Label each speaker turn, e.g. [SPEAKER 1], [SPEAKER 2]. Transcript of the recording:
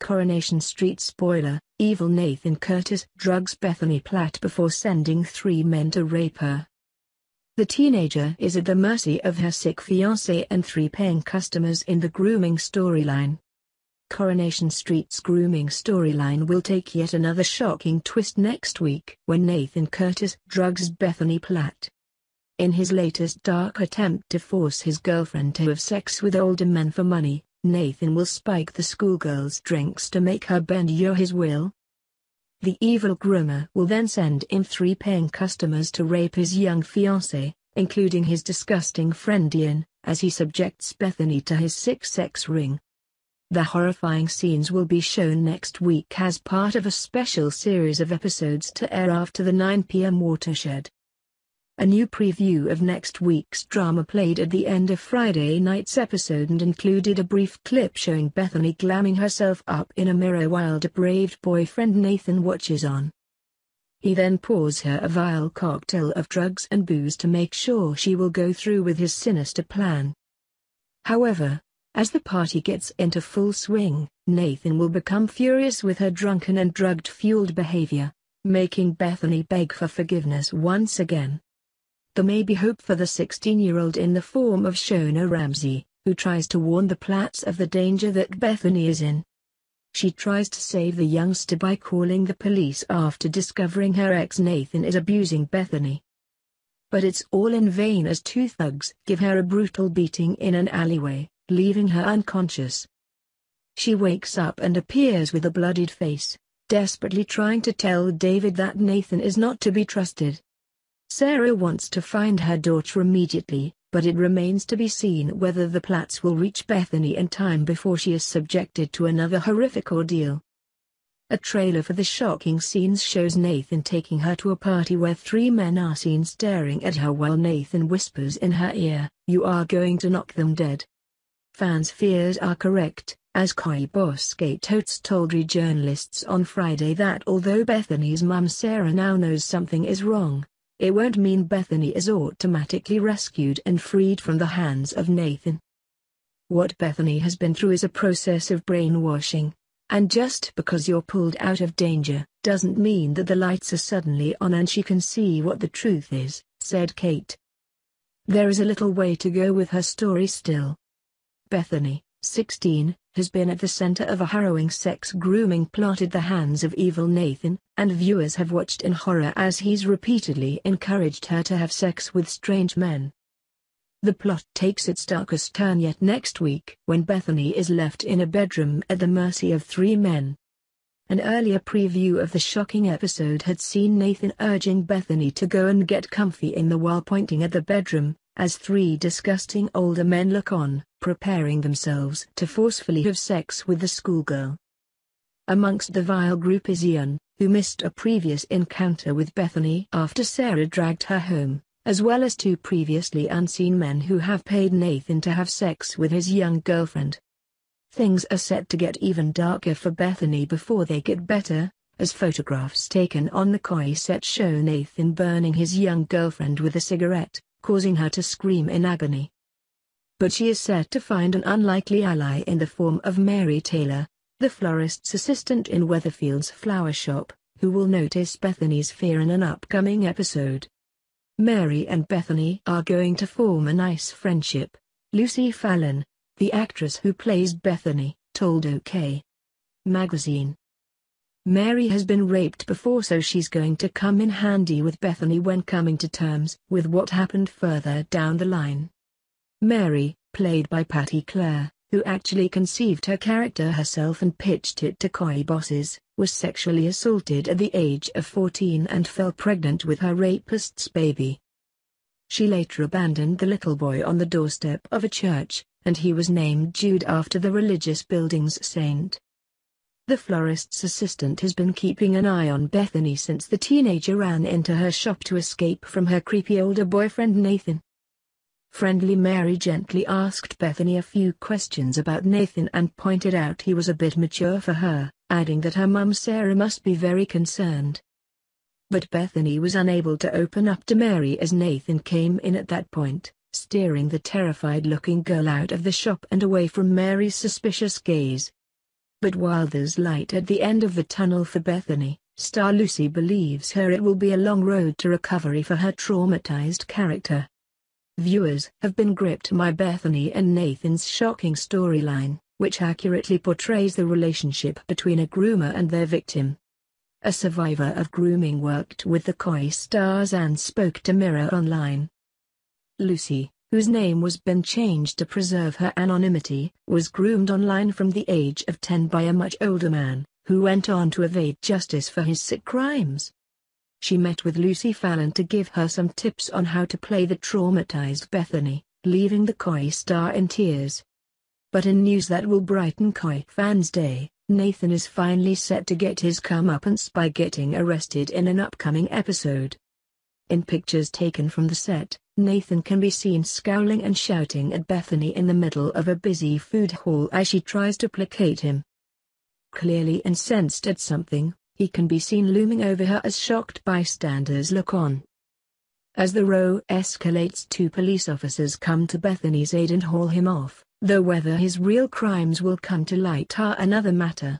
[SPEAKER 1] Coronation Street spoiler, evil Nathan Curtis drugs Bethany Platt before sending 3 men to rape her. The teenager is at the mercy of her sick fiancé and 3 paying customers in the grooming storyline. Coronation Street's grooming storyline will take yet another shocking twist next week when Nathan Curtis drugs Bethany Platt. In his latest dark attempt to force his girlfriend to have sex with older men for money, Nathan will spike the schoolgirl's drinks to make her bend his will. The evil groomer will then send in 3 paying customers to rape his young fiancé, including his disgusting friend Ian, as he subjects Bethany to his sick sex ring. The horrifying scenes will be shown next week as part of a special series of episodes to air after the 9 p.m. watershed. A new preview of next week's drama played at the end of Friday night's episode and included a brief clip showing Bethany glamming herself up in a mirror while depraved boyfriend Nathan watches on. He then pours her a vile cocktail of drugs and booze to make sure she will go through with his sinister plan. However, as the party gets into full swing, Nathan will become furious with her drunken and drug-fueled behavior, making Bethany beg for forgiveness once again. There may be hope for the 16-year-old in the form of Shona Ramsey, who tries to warn the Platts of the danger that Bethany is in. She tries to save the youngster by calling the police after discovering her ex Nathan is abusing Bethany. But it's all in vain as 2 thugs give her a brutal beating in an alleyway, leaving her unconscious. She wakes up and appears with a bloodied face, desperately trying to tell David that Nathan is not to be trusted. Sarah wants to find her daughter immediately, but it remains to be seen whether the Platts will reach Bethany in time before she is subjected to another horrific ordeal. A trailer for the shocking scenes shows Nathan taking her to a party where 3 men are seen staring at her while Nathan whispers in her ear, "You are going to knock them dead." Fans' fears are correct, as Koi boss Kate Oates told journalists on Friday that although Bethany's mum Sarah now knows something is wrong, it won't mean Bethany is automatically rescued and freed from the hands of Nathan. What Bethany has been through is a process of brainwashing, and just because you're pulled out of danger, doesn't mean that the lights are suddenly on and she can see what the truth is, said Kate. There is a little way to go with her story still. Bethany, 16, has been at the center of a harrowing sex grooming plot at the hands of evil Nathan, and viewers have watched in horror as he's repeatedly encouraged her to have sex with strange men. The plot takes its darkest turn yet next week when Bethany is left in a bedroom at the mercy of 3 men. An earlier preview of the shocking episode had seen Nathan urging Bethany to go and get comfy in the while pointing at the bedroom, as 3 disgusting older men look on, preparing themselves to forcefully have sex with the schoolgirl. Amongst the vile group is Ian, who missed a previous encounter with Bethany after Sarah dragged her home, as well as 2 previously unseen men who have paid Nathan to have sex with his young girlfriend. Things are set to get even darker for Bethany before they get better, as photographs taken on the Koi set show Nathan burning his young girlfriend with a cigarette, causing her to scream in agony. But she is set to find an unlikely ally in the form of Mary Taylor, the florist's assistant in Weatherfield's flower shop, who will notice Bethany's fear in an upcoming episode. Mary and Bethany are going to form a nice friendship, Lucy Fallon, the actress who plays Bethany, told OK! Magazine. Mary has been raped before, so she's going to come in handy with Bethany when coming to terms with what happened further down the line. Mary, played by Patty Clare, who actually conceived her character herself and pitched it to Koi bosses, was sexually assaulted at the age of 14 and fell pregnant with her rapist's baby. She later abandoned the little boy on the doorstep of a church, and he was named Jude after the religious building's saint. The florist's assistant has been keeping an eye on Bethany since the teenager ran into her shop to escape from her creepy older boyfriend Nathan. Friendly Mary gently asked Bethany a few questions about Nathan and pointed out he was a bit mature for her, adding that her mum Sarah must be very concerned. But Bethany was unable to open up to Mary as Nathan came in at that point, steering the terrified-looking girl out of the shop and away from Mary's suspicious gaze. But while there's light at the end of the tunnel for Bethany, star Lucy believes it will be a long road to recovery for her traumatized character. Viewers have been gripped by Bethany and Nathan's shocking storyline, which accurately portrays the relationship between a groomer and their victim. A survivor of grooming worked with the Koi stars and spoke to Mirror Online. Lucy, whose name was been changed to preserve her anonymity, was groomed online from the age of 10 by a much older man, who went on to evade justice for his sick crimes. She met with Lucy Fallon to give her some tips on how to play the traumatized Bethany, leaving the Koi star in tears. But in news that will brighten Koi fans' day, Nathan is finally set to get his comeuppance by getting arrested in an upcoming episode. In pictures taken from the set, Nathan can be seen scowling and shouting at Bethany in the middle of a busy food hall as she tries to placate him. Clearly incensed at something, he can be seen looming over her as shocked bystanders look on. As the row escalates, 2 police officers come to Bethany's aid and haul him off, though whether his real crimes will come to light are another matter.